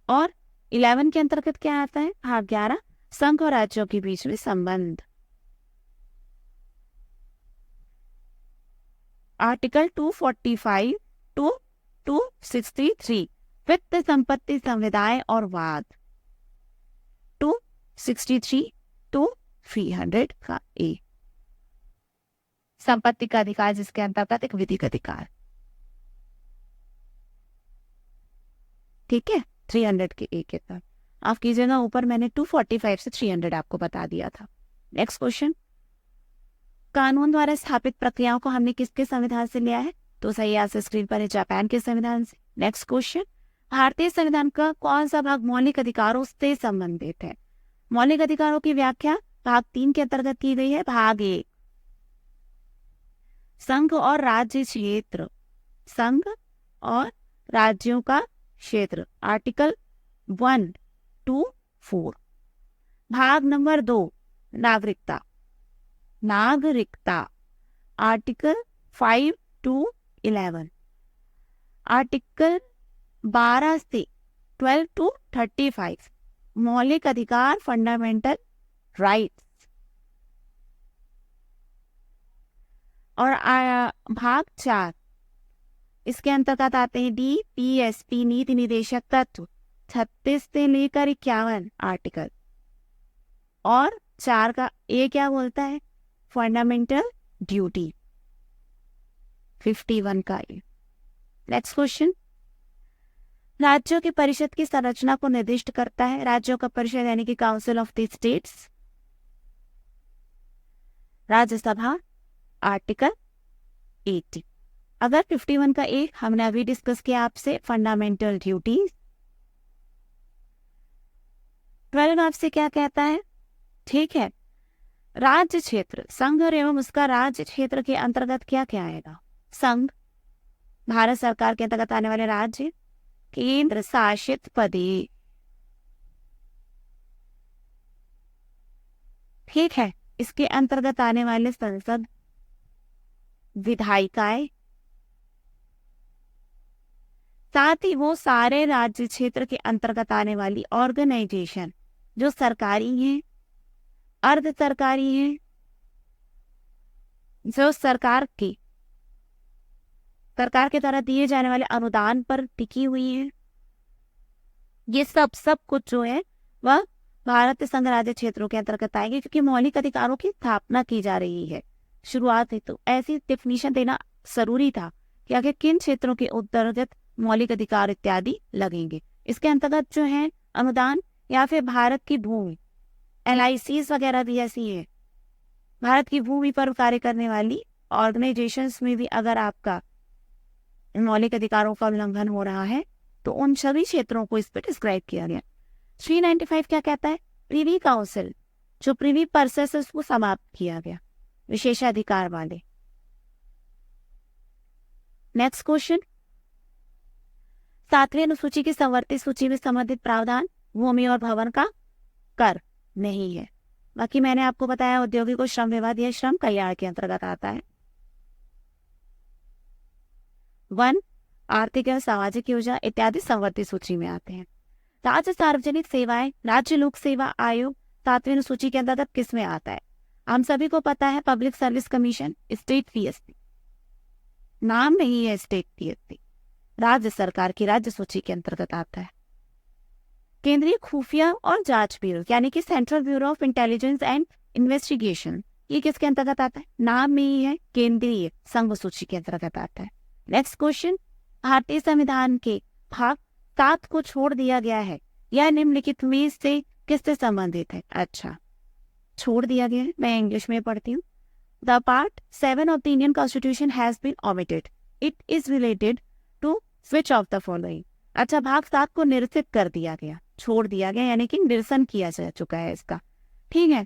S1: और 11 के अंतर्गत क्या आता है? भाग 11 संघ और राज्यों के बीच में संबंध, आर्टिकल 245 टू 263 वित्त संपत्ति संविदाय और वाद, 263 टू 300 का ए संपत्ति का अधिकार जिसके अंतर्गत एक विधिक अधिकार, ठीक है। 300 के ए के तहत आप कीजिएगा, ऊपर मैंने 245 से 300 आपको बता दिया था। नेक्स्ट क्वेश्चन, कानून द्वारा स्थापित प्रक्रियाओं को हमने किसके संविधान से लिया है? तो सही आंसर स्क्रीन पर है जापान के संविधान से। नेक्स्ट क्वेश्चन, भारतीय संविधान का कौन सा भाग मौलिक अधिकारों से संबंधित है? मौलिक अधिकारों की व्याख्या भाग 3 के अंतर्गत की गई है। भाग 1 संघ और राज्य क्षेत्र, संघ और राज्यों का क्षेत्र, आर्टिकल 1 टू 4। भाग नंबर 2 नागरिकता, नागरिकता आर्टिकल 5 टू 11। आर्टिकल 12 से 12 टू 35 मौलिक अधिकार फंडामेंटल राइट्स। और भाग 4 इसके अंतर्गत आते हैं DPSP नीति निदेशक तत्व 36 से लेकर 51 आर्टिकल। और 4 का ए क्या बोलता है? फंडामेंटल ड्यूटी 51 का ए। नेक्स्ट क्वेश्चन, राज्यों की परिषद की संरचना को निर्दिष्ट करता है। राज्यों का परिषद यानी कि council of the states, Rajya Sabha, article 80। अगर 51 का एक हमने अभी डिस्कस किया आपसे, फंडामेंटल ड्यूटीज। 12 आपसे क्या कहता है? ठीक है, राज्य क्षेत्र, संघ एवं उसका राज्य क्षेत्र के अंतर्गत क्या क्या आएगा? संघ, भारत सरकार के अंतर्गत आने वाले राज्य, केंद्र शासित प्रदेश। ठीक है, इसके अंतर्गत आने वाले संसद, विधायिकाएं, साथ ही वो सारे राज्य क्षेत्र के अंतर्गत आने वाली ऑर्गेनाइजेशन जो सरकारी हैं, अर्ध सरकारी हैं, जो सरकार के द्वारा दिए जाने वाले अनुदान पर टिकी हुई है, ये सब कुछ जो है वह भारत संघ राज्य क्षेत्रों के अंतर्गत आएगी, क्योंकि मौलिक अधिकारों की स्थापना की जा रही है। शुरुआत है तो ऐसी डेफिनेशन देना जरूरी था कि आगे किन क्षेत्रों के अंतर्गत मौलिक अधिकार इत्यादि लगेंगे। इसके अंतर्गत जो है अनुदान या फिर भारत की भूमि, LICs वगैरह भी ऐसी है, भारत की भूमि पर कार्य करने वाली ऑर्गेनाइजेशंस में भी अगर आपका मौलिक अधिकारों का उल्लंघन हो रहा है तो उन सभी क्षेत्रों को इस पर डिस्क्राइब किया गया। 395 क्या कहता है? प्रिवी काउंसिल, जो प्रिवी पर्सेस उसको समाप्त किया गया, विशेषाधिकार वाले। नेक्स्ट क्वेश्चन, 7वीं अनुसूची की संवर्ती सूची में संबंधित प्रावधान भूमि और भवन का कर नहीं है। बाकी मैंने आपको बताया औद्योगिक और श्रम विवाद या श्रम कल्याण के अंतर्गत आता है। 1 आर्थिक एवं सामाजिक योजना इत्यादि संवर्ती सूची में आते हैं। राज्य सार्वजनिक सेवाएं, राज्य लोक सेवा आयोग 7वीं अनुसूची के अंतर्गत किस में आता है? हम सभी को पता है public service commission, state PSC, नाम नहीं है स्टेट PSC, राज्य सरकार की राज्य सूची के अंतर्गत आता है। केंद्रीय खुफिया और जांच ब्यूरो यानी कि central bureau of intelligence and investigation, ये किसके अंतर्गत आता है? नाम में ही है, केंद्रीय संघ सूची के अंतर्गत आता है। नेक्स्ट क्वेश्चन, भारतीय संविधान के भाग 7 को छोड़ दिया गया है, यह निम्नलिखित में से किससे संबंधित है? अच्छा, छोड़ दिया गया है, मैं इंग्लिश में पढ़ती हूँ। The part 7 of the Indian constitution has been omitted, it is related to switch off the following. अच्छा, भाग 7 को निरसित कर दिया गया, छोड़ दिया गया, यानी कि निरसन किया जा चुका है इसका। ठीक है,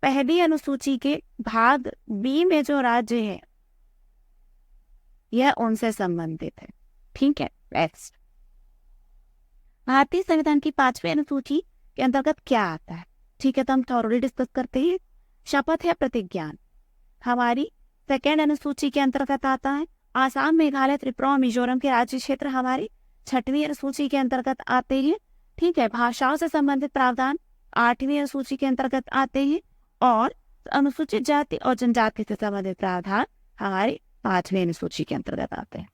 S1: पहली अनुसूची के भाग B में जो राज्य है यह उनसे संबंधित है। ठीक है, नेक्स्ट, भारतीय संविधान की 5वीं अनुसूची के अंतर्गत क्या आता है? ठीक है, तो हम थॉरली डिस्कस करते हैं। शपथ या प्रतिज्ञान हमारी 2nd अनुसूची के अंतर्गत आता है। आसाम, मेघालय, त्रिपुरा और मिजोरम के राज्य क्षेत्र हमारी 6वीं अनुसूची के अंतर्गत आते हैं। ठीक है, भाषाओं से संबंधित प्रावधान 8वीं अनुसूची के अंतर्गत आते हैं और अनुसूचित जाति और जनजाति से संबंधित प्रावधान हमारी 5वीं अनुसूची के अंतर्गत आते हैं।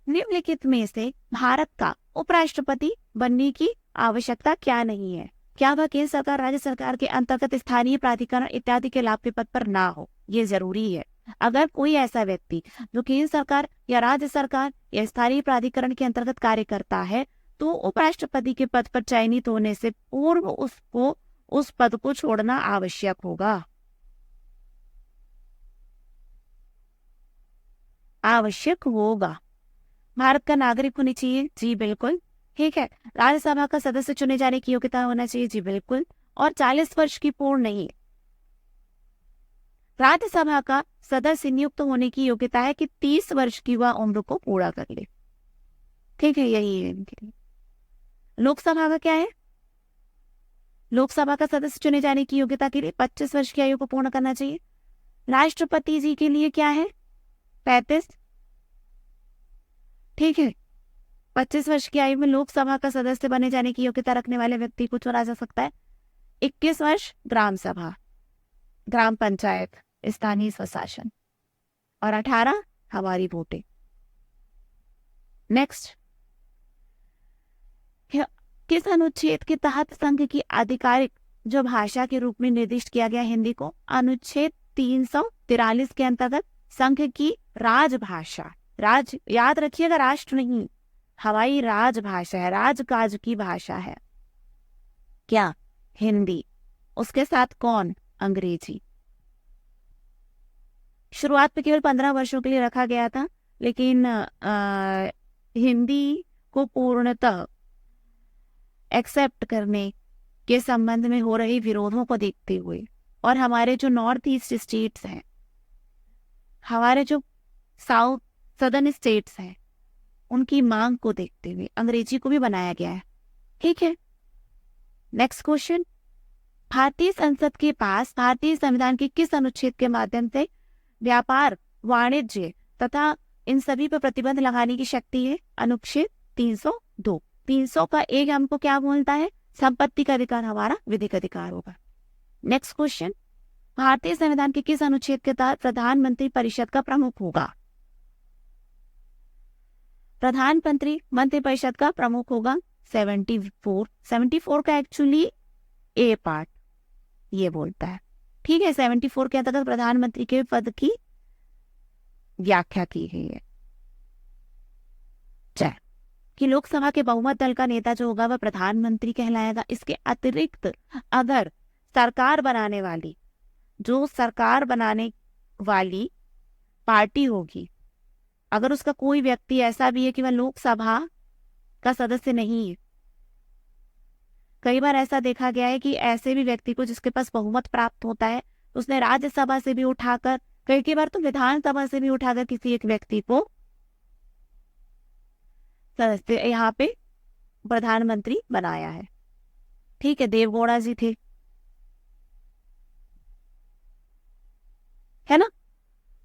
S1: निम्नलिखित में से भारत का उपराष्ट्रपति बनने की आवश्यकता क्या नहीं है? क्या वह केंद्र सरकार, राज्य सरकार के अंतर्गत स्थानीय प्राधिकरण इत्यादि के लाभ के पद पर ना हो? ये जरूरी है। अगर कोई ऐसा व्यक्ति जो केंद्र सरकार या राज्य सरकार या स्थानीय प्राधिकरण के अंतर्गत कार्य करता है तो उपराष्ट्रपति के पद पर चयनित होने से पूर्व उसको उस पद को छोड़ना आवश्यक होगा। भारत का नागरिक होनी चाहिए, जी बिल्कुल। ठीक है, राज्यसभा का सदस्य चुने जाने की योग्यता होना चाहिए, जी बिल्कुल। और 40 वर्ष की पूर्ण नहीं, राज्यसभा का सदस्य नियुक्त होने की योग्यता है कि 30 वर्ष की वह उम्र को पूरा कर ले। ठीक है, यही है इनके लिए। लोकसभा का क्या है? लोकसभा का सदस्य चुने जाने की योग्यता के लिए 25 वर्ष की आयु को पूर्ण करना चाहिए। राष्ट्रपति जी के लिए क्या है? 35। ठीक है, 25 वर्ष की आयु में लोकसभा का सदस्य बने जाने की योग्यता रखने वाले व्यक्ति को चुना जा सकता है। 21 वर्ष ग्राम सभा, ग्राम पंचायत, स्थानीय स्वशासन, और 18 हमारी वोटिंग। नेक्स्ट, किस अनुच्छेद के तहत संघ की आधिकारिक जो भाषा के रूप में निर्दिष्ट किया गया हिंदी को? अनुच्छेद 343 के अंतर्गत संघ की राजभाषा, राज याद रखिएगा, राष्ट्र नहीं, हमारी राजभाषा है, राजकाज की भाषा है क्या? हिंदी। उसके साथ कौन? अंग्रेजी। शुरुआत में केवल 15 वर्षों के लिए रखा गया था, लेकिन हिंदी को पूर्णतः एक्सेप्ट करने के संबंध में हो रहे विरोधों को देखते हुए और हमारे जो नॉर्थ ईस्ट स्टेट्स हैं, हमारे जो साउथ सदर्न स्टेट्स हैं, उनकी मांग को देखते हुए अंग्रेजी को भी बनाया गया है। ठीक है, नेक्स्ट क्वेश्चन, भारतीय संसद के पास भारतीय संविधान के किस अनुच्छेद के माध्यम से व्यापार, वाणिज्य तथा इन सभी पर प्रतिबंध लगाने की शक्ति है? अनुच्छेद 302। 300 का एक हमको क्या बोलता है? संपत्ति का अधिकार हमारा विधिक अधिकार होगा। नेक्स्ट क्वेश्चन, भारतीय संविधान के किस अनुच्छेद के तहत प्रधानमंत्री परिषद का प्रमुख होगा? प्रधानमंत्री मंत्रिपरिषद का प्रमुख होगा 74 का एक्चुअली ए पार्ट ये बोलता है। ठीक है, 74 के अंतर्गत प्रधानमंत्री के पद की व्याख्या की गई है। चार कि लोकसभा के बहुमत दल का नेता जो होगा वह प्रधानमंत्री कहलाएगा। इसके अतिरिक्त अगर सरकार बनाने वाली पार्टी होगी, अगर उसका कोई व्यक्ति ऐसा भी है कि वह लोकसभा का सदस्य नहीं है, कई बार ऐसा देखा गया है कि ऐसे भी व्यक्ति को जिसके पास बहुमत प्राप्त होता है उसने राज्यसभा से भी उठाकर, कई बार तो विधानसभा से भी उठाकर किसी एक व्यक्ति को सदस्य यहाँ पे प्रधानमंत्री बनाया है। ठीक है, देवगौड़ा जी थे, है ना।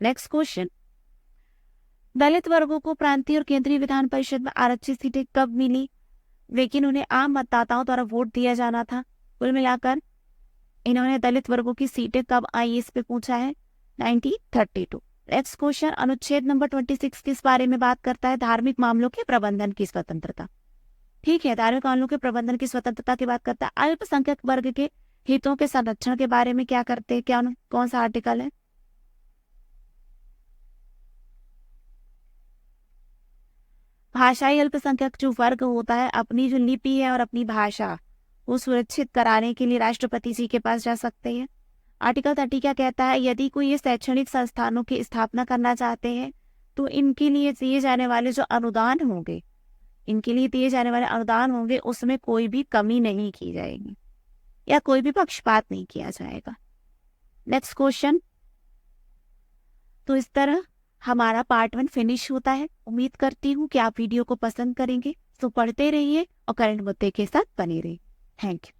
S1: नेक्स्ट क्वेश्चन, दलित वर्गों को प्रांतीय और केंद्रीय विधान परिषद में आरक्षित सीटें कब मिली, लेकिन उन्हें आम मतदाताओं द्वारा वोट दिया जाना था? कुल मिलाकर इन्होंने दलित वर्गों की सीटें कब आई, इस पे पूछा है 1932। नेक्स्ट क्वेश्चन, अनुच्छेद नंबर 26 किस बारे में बात करता है? धार्मिक मामलों के प्रबंधन की स्वतंत्रता। ठीक है, धार्मिक मामलों के प्रबंधन की स्वतंत्रता की बात करता है। अल्पसंख्यक वर्ग के हितों के संरक्षण के बारे में क्या करते हैं, क्या कौन सा आर्टिकल है? भाषाई अल्पसंख्यक जो वर्ग होता है अपनी जो लिपि है और अपनी भाषा वो सुरक्षित कराने के लिए राष्ट्रपति जी के पास जा सकते हैं। आर्टिकल 30 क्या कहता है? यदि कोई ये शैक्षणिक संस्थानों की स्थापना करना चाहते हैं तो इनके लिए दिए जाने वाले जो अनुदान होंगे उसमें कोई भी कमी नहीं की जाएगी या कोई भी पक्षपात नहीं किया जाएगा। नेक्स्ट क्वेश्चन, तो इस तरह हमारा पार्ट 1 फिनिश होता है। उम्मीद करती हूँ कि आप वीडियो को पसंद करेंगे, तो पढ़ते रहिए और करंट मुद्दे के साथ बने रहिए। Thank you.